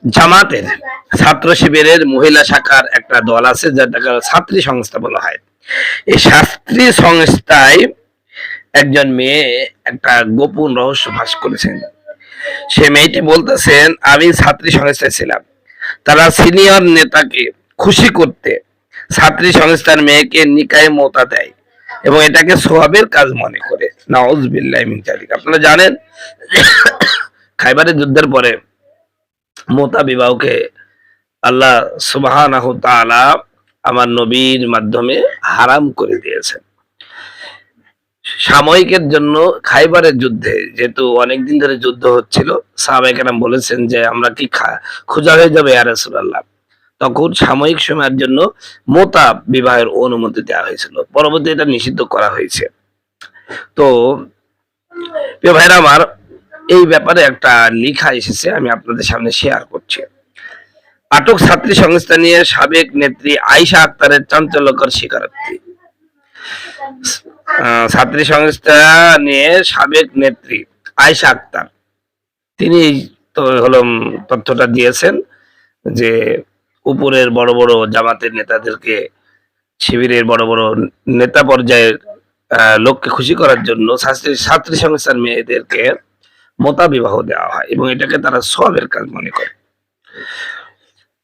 জামাতের ছাত্র শিবিরের মহিলা শাখার একটা দল আছে, যেটাকে ছাত্রী সংস্থা বলা হয়। এই ছাত্রী সংস্থায় একজন মেয়ে একটা গোপন রহস্য ফাঁস করেছেন। সে মেয়েটি বলতেছেন, আমি ছাত্রী সংস্থায় ছিলাম। তারা সিনিয়র নেতাকে খুশি করতে ছাত্রী সংস্থার মেয়েকে নিকায়ে মোতা দেয় এবং এটাকে সোয়াবের কাজ মনে করে। নাউজুবিল্লাহি মিন যালিক। আপনারা জানেন খাইবারের যুদ্ধের পরে মোতা বিবাহকে আল্লাহ সুবহানাহু তাআলা আমার নবীর মাধ্যমে হারাম করে দিয়েছেন। সাময়িকের জন্য খাইবারের যুদ্ধে, যেহেতু অনেকদিন ধরে যুদ্ধ হচ্ছিল, সাহাবায়ে কেরাম বলেছেন যে আমরা কি খোঁজা হয়ে যাবে ইয়া রাসূলুল্লাহ। তখন সাময়িক সময়ের জন্য মোতা বিবাহের অনুমতি দেওয়া হয়েছিল, পরবর্তী এটা নিষিদ্ধ করা হয়েছে। তো প্রিয় ভাইরা আমার, এই ব্যাপারে একটা লেখা এসেছে, আমি আপনাদের সামনে শেয়ার করছি। আটক ছাত্রী সংস্থা নিয়ে সাবেক নেত্রী আয়েশা আক্তারের চাঞ্চল্যকর স্বীকারোক্তি। ছাত্রী সংস্থা নিয়ে সাবেক নেত্রী আয়েশা আক্তার তিনি তো তথ্যটা দিয়েছেন যে উপরের বড় বড় জামাতের নেতাদেরকে, শিবিরের বড় বড় নেতা পর্যায়ের লোককে খুশি করার জন্য ছাত্রী সংস্থার মেয়েদেরকে মোতা বিবাহ দেওয়া হয় এবং এটাকে তারা সওয়াবের কাজ মনে করে।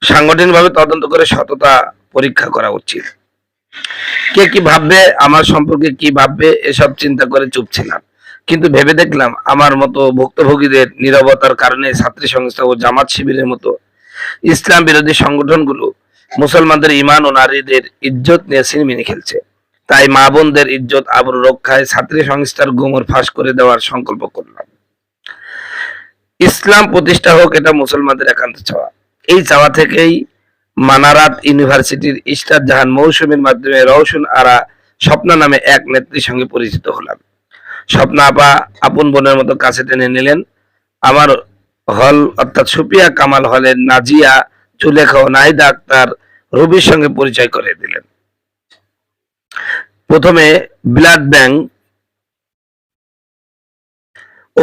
সাংগঠনিকভাবে তদন্ত করে সততা পরীক্ষা করা উচিত। কে কি ভাববে, আমার সম্পর্কে কি ভাববে, এসব চিন্তা করে চুপ ছিলাম। কিন্তু ভেবে দেখলাম আমার মতো ভুক্তভোগীদের নীরবতার কারণে ছাত্রী সংস্থা ও জামাত শিবিরের মতো ইসলাম বিরোধী সংগঠনগুলো মুসলমানদের ঈমান ও নারীদের ইজ্জত নিয়ে ছিনিমিনি খেলছে। তাই মা বোনদের ইজ্জত আবরু রক্ষায় ছাত্রী সংস্থার গোমর ফাঁস করে দেওয়ার সংকল্প করলাম। ইসলাম প্রতিষ্ঠা হোক, এটা মুসলমানদের একান্ত চাওয়া। এই চাওয়া থেকেই মানারাত ইউনিভার্সিটির ইস্টার জাহান মৌসুমীর মাধ্যমে রওশন আরা স্বপ্না নামে এক নেত্রীর সঙ্গে পরিচিত হলাম। স্বপ্না আপা আপন বোনের মতো কাছে টেনে নিলেন। আমার হল অর্থাৎ সুপিয়া কামাল হলের নাজিয়া, জুলেখা ও নাহিদা আক্তার রবির সঙ্গে পরিচয় করে দিলেন। প্রথমে ব্লাড ব্যাংক ও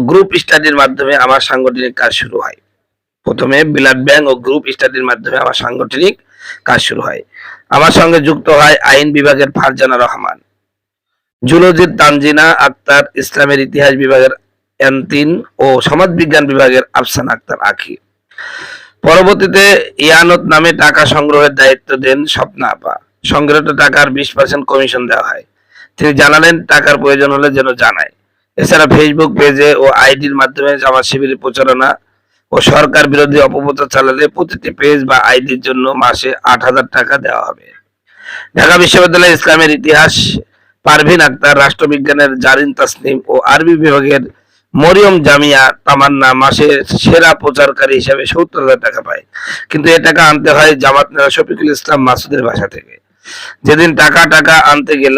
গ্রুপ স্টাডির মাধ্যমে আমার সাংগঠনিক কাজ শুরু হয়। আমার সঙ্গে যুক্ত হয় আইন বিভাগের ফারজানা রহমান, জুলজির তানজিনা আক্তার, ইসলামের ইতিহাস বিভাগের এনতিন ও সমাজ বিজ্ঞান বিভাগের আফসানা আক্তার আখি। পরবর্তীতে ইয়ানত নামে টাকা সংগ্রহের দায়িত্ব দেন স্বপ্না আপা। সংগ্রহিত টাকার 20% কমিশন দেওয়া হয়। তিনি জানালেন টাকার প্রয়োজন হলে যেন জানায়। এছাড়া ফেসবুক পেজে ও আইডির মাধ্যমে জামাত শিবিরের প্রচারণা ও সরকার বিরোধী অপপ্রচার চালালে প্রতিটি পেজ বা আইডির জন্য মাসে 8,000 টাকা দেওয়া হবে। ঢাকা বিশ্ববিদ্যালয়ের ইসলামের ইতিহাস পারভিন আক্তার, রাষ্ট্রবিজ্ঞানের জারিন তাসনিম ও আরবি বিভাগের মরিয়ম জামিয়া তামান্না মাসে সেরা প্রচারকারী হিসেবে 70,000 টাকা পায়। কিন্তু এ টাকা আনতে হয় জামাত নেতা শফিকুল ইসলাম মাসুদের বাসা থেকে। যেদিন টাকা আনতে গেল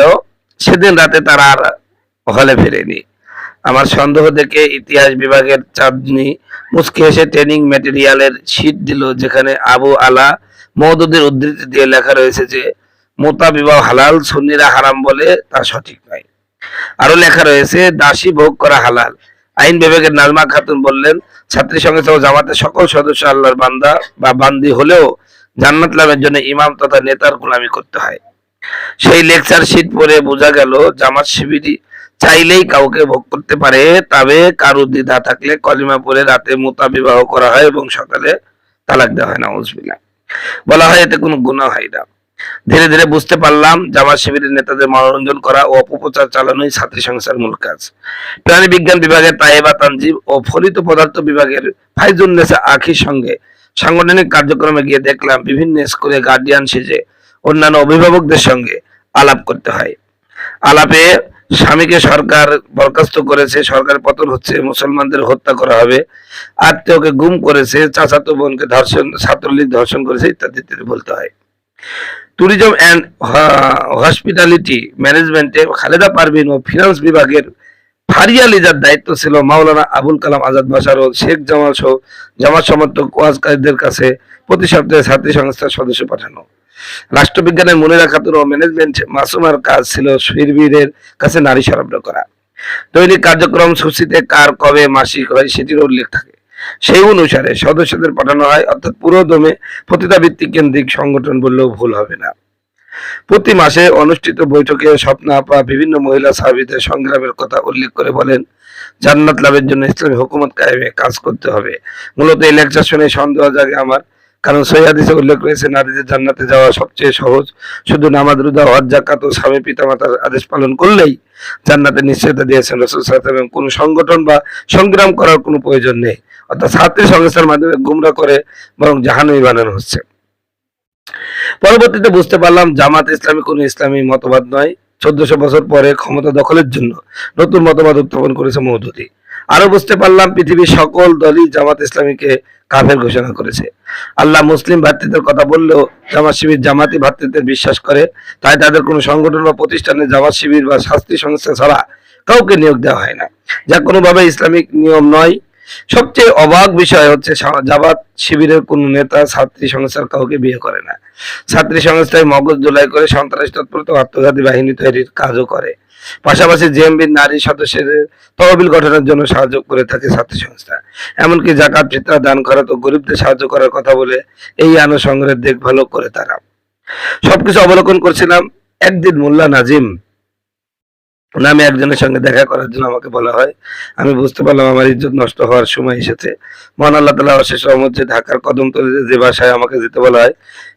সেদিন রাতে তারা আর হলে ফেরেনি। আমার সন্দেহ দেখে ইতিহাস বিভাগের চাঁদনি মুচকি হেসে ট্রেনিং ম্যাটেরিয়ালের শীট দিল, যেখানে আবু আলা মওদুদের উদ্ধৃতি দিয়ে লেখা রয়েছে যে মোতা বিবাহ হালাল, সুন্নিরা হারাম বলে তা সঠিক নয়। আরো লেখা রয়েছে দাসী ভোগ করা হালাল। আইন বিভাগের নাজমা খাতুন বললেন, ছাত্রী সংস্থা ও জামাতের সকল সদস্য আল্লাহর বান্দা বা বান্দি হলেও জান্নাত লাভের জন্য ইমাম তথা নেতার গোলামি করতে হয়। সেই লেকচার শীট পড়ে বোঝা গেল জামাত শিবিরই চাইলেই কাউকে ভোগ করতে পারে, তবে কারো দ্বিধা থাকলে কলিমা পড়ে রাতে মোতা বিবাহ করা হয় এবং সকালে তালাক দেওয়া হয়। নাউজুবিল্লাহ। বলা হয় এতে কোনো গুনাহ হয় না। ধীরে ধীরে বুঝতে পারলাম জামাত শিবিরের নেতাদের মনোরঞ্জন করা ও অপপ্রচার চালানোই ছাত্রী সংস্থার মূল কাজ। প্রাণী বিজ্ঞান বিভাগের তায়েবা তানজিব ও ফলিত পদার্থ বিভাগের ফাইজুন্নেসা আখির সঙ্গে সাংগঠনিক কার্যক্রমে গিয়ে দেখলাম বিভিন্ন স্কুলে গার্ডিয়ান সেজে অন্যান্য অভিভাবকদের সঙ্গে আলাপ করতে হয়। আলাপে স্বামীকে সরকার বরখাস্ত করেছে, সরকার পতন হচ্ছে, মুসলমানদের হত্যা করা হবে, আত্মীয়কে গুম করেছে, চাচাতো বোনকে ধর্ষণ, ছাত্রলীগ ধর্ষণ করেছে ইত্যাদি ইত্যাদি বলতে হয়। ট্যুরিজম অ্যান্ড হসপিটালিটি ম্যানেজমেন্টে খালেদা পারভিন ও ফিনান্স বিভাগের ফারিয়া লিজার দায়িত্ব ছিল মাওলানা আবুল কালাম আজাদ বাশার ও শেখ জামাল সহ জামাত সমর্থক ওয়াজকারীদের কাছে প্রতি সপ্তাহে ছাত্রী সংস্থার সদস্য পাঠানো। রাষ্ট্রবিজ্ঞানের মুনিরা খাতুন ও ম্যানেজমেন্ট মাসুমার কাজ ছিল শিবিরের কাছে নারী সরবরাহ করা। দৈনিক কার্যক্রম সূচিতে কার কবে মাসিক হয় সেটির উল্লেখ থাকে। সেই অনুসারে সদস্যদের পাঠানো হয়, অর্থাৎ পুরো দমে পতিতাবৃত্তি কেন্দ্রিক সংগঠন বললেও ভুল হবে না। প্রতি মাসে অনুষ্ঠিত বৈঠকে স্বপ্না আপা বিভিন্ন মহিলা সাহাবীদের সংগ্রামের কথা উল্লেখ করে বলেন, জান্নাত লাভের জন্য ইসলামী হুকুমত কায়েমে কাজ করতে হবে। মূলত এই লেকচার শুনে সন্দেহ জাগে আমার, কারণ সহিহ হাদিসে উল্লেখ রয়েছে নারীদের জান্নাতে যাওয়া সবচেয়ে সহজ, শুধু নামাজ, রোজা, হজ, যাকাত ও স্বামী পিতামাতার আদেশ পালন করলেই জান্নাতের নিশ্চয়তা দিয়েছেন রাসূল সাল্লাল্লাহু আলাইহি ওয়াসাল্লাম। কোনো সংগঠন বা সংগ্রাম করার কোনো প্রয়োজন নেই, অর্থাৎ ছাত্রী সংস্থার মাধ্যমে গুমরা করে বরং জাহান্নামী বানানো হচ্ছে। পরবর্তীতে বুঝতে পারলাম জামাত ইসলামী কোনো ইসলামী মতবাদ নয়। 1400 বছর পরে ক্ষমতা দখলের জন্য নতুন মতবাদ উত্থাপন করেছে মওদুদী। আরো বুঝতে পারলাম পৃথিবীর সকল দলই জামাত ইসলামীকে কাফের ঘোষণা করেছে। আল্লাহ মুসলিম ভ্রাতৃত্বের কথা বললেও জামাত শিবির জামাতি ভ্রাতৃত্বের বিশ্বাস করে, তাই তাদের কোনো সংগঠন বা প্রতিষ্ঠানে জামাত শিবির বা শাস্ত্রী সংস্থা ছাড়া কাউকে নিয়োগ দেওয়া হয় না, যা কোনোভাবে ইসলামিক নিয়ম নয়। সবচেয়ে অবাক বিষয় হচ্ছে জামাত শিবিরের কোন নেতা ছাত্রী সংস্থার কাউকে বিয়ে করে না। ছাত্রী সংস্থায় মগজ ধোলাই করে সন্ত্রাসী তৎপরতা ও আত্মঘাতী বাহিনী তৈরির কাজও করে। পাশাপাশি জেএমবির নারী সদস্যদের তহবিল গঠনের জন্য সাহায্য করে থাকে ছাত্রী সংস্থা। এমনকি জাকাত, ফিতরা, দান খয়রাত ও গরিবদের সাহায্য করার কথা বলে এই আনুষঙ্গের দেখভালও করে তারা। সবকিছু অবলোকন করছিলাম, একদিন মোল্লা নাজিম নামে একজনের সঙ্গে দেখা করার জন্য আমাকে বলা হয়। আমি বুঝতে পারলাম আমার ইজ্জত নষ্ট হওয়ার সময় এসেছে। মহান আল্লাহ তাআলা অশেষ রহমতে ঢাকার কদমতলীতে যে বাসায় আমাকে যেতে বলা হয়,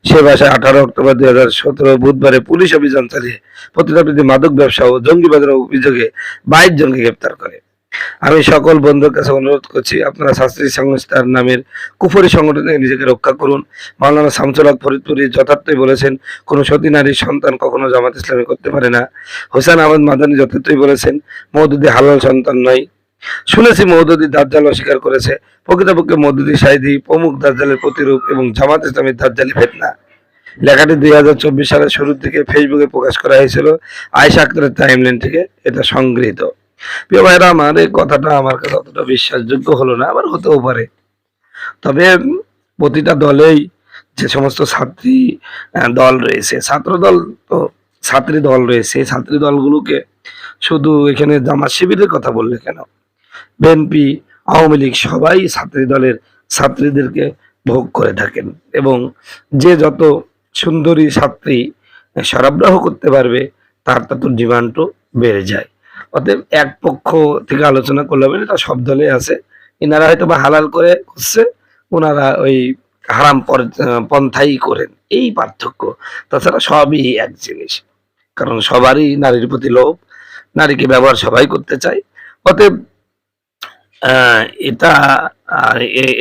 সে বাসায় 18 অক্টোবর 2017 বুধবারে পুলিশ অভিযান চালিয়ে পতিতাবৃত্তি, মাদক ব্যবসা ও জঙ্গিবাদের অভিযোগে 22 জনকে গ্রেপ্তার করে। আমি সকল বন্ধুর কাছে অনুরোধ করছি, আপনারা ছাত্রী সংস্থার নামের কুফরি সংগঠন থেকে নিজেকে রক্ষা করুন। মাওলানা শামসুল হক ফরিদপুরি যথার্থই বলেছেন, কোনো সতী নারীর সন্তান কখনো জামাত ইসলামী করতে পারে না। হোসেন আহমদ মাদানী যথার্থই বলেছেন, মওদুদী হালাল সন্তান নয়। শুনেছি মওদুদী দাজ্জাল অস্বীকার করেছে। প্রকৃতপক্ষে মওদুদী, সাইদি প্রমুখ দাজ্জালের প্রতিরূপ এবং জামাত ইসলামীর দাজ্জালি ফিতনা। লেখাটি 2024 সালের শুরুর দিকে ফেসবুকে প্রকাশ করা হয়েছিল। আয়েশা আক্তারের টাইমলাইন থেকে এটা সংগৃহীত। প্রিয় ভাইরা আমার, এই কথাটা আমার কাছে অতটা বিশ্বাসযোগ্য হলো না, আবার হতেও পারে। তবে প্রতিটা দলেই যে সমস্ত ছাত্রী দল রয়েছে, ছাত্র দল তো ছাত্রী দল রয়েছে, ছাত্রী দলগুলোকে শুধু এখানে জামাত শিবিরের কথা বললে কেন? বিএনপি, আওয়ামী লীগ সবাই ছাত্রী দলের ছাত্রীদেরকে ভোগ করে থাকেন, এবং যে যত সুন্দরী ছাত্রী সরবরাহ করতে পারবে তার তত ডিমান্ডও বেড়ে যায়। অতএব এক পক্ষ থেকে আলোচনা করলে হবে না, এটা সব দলে আছে। এনারা হয়তো বা হালাল করে করছে, ওনারা ওই হারাম পন্থাই করেন, এই পার্থক্য। তাছাড়া সবই এক জিনিস, কারণ সবারই নারীর প্রতি লোভ, নারীকে ব্যবহার সবাই করতে চায়। অতএব এটা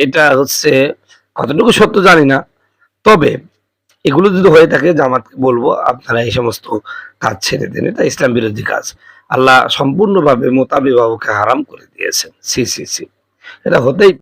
এটা হচ্ছে কতটুকু সত্য জানি না, তবে এগুলো যদি হয়ে থাকে জামাতকে বলবো আপনারা এই সমস্ত কাজ ছেড়ে দিন, এটা ইসলাম বিরোধী কাজ। আল্লাহ সম্পূর্ণভাবে মোতাবিবাহকে হারাম করে দিয়েছেন। সি সি সি, এটা হতেই